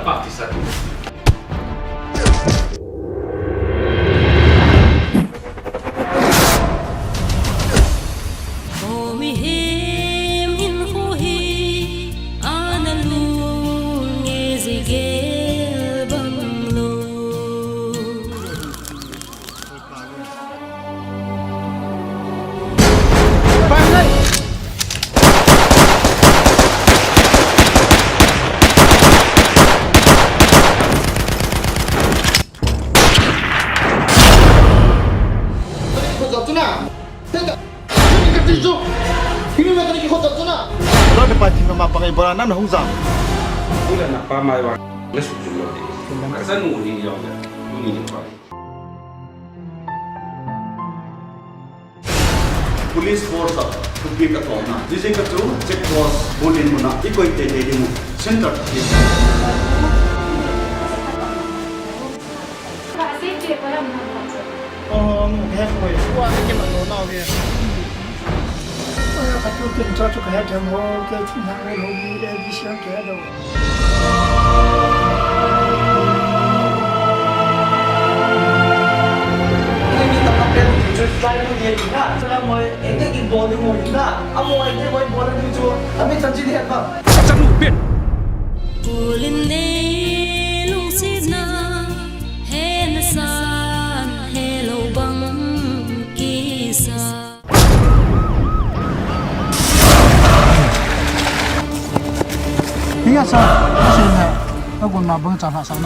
Dapat satu. Beranan Lhunkhongam. Bulan apa maiwan lesuk jumlah ni. Asal nunggu ni orang ni apa? Police force up to pick up on. This is a true check was bullying muna. Iko ite dedi mu center. Oh, mungkin kau itu ada yang mana dia? Aku kerja tu kerja jamu, kerja nak lalu dia bisa kerja tu. Ini tempat yang tujuh saya tu dia juga. Sekarang mau ini kibol ni mau juga. Amu ini mau kibol ni tujuh. Kami janji dia apa? Jangan lupa. Iya sah, masih nak. Aku nak bang cakap sana.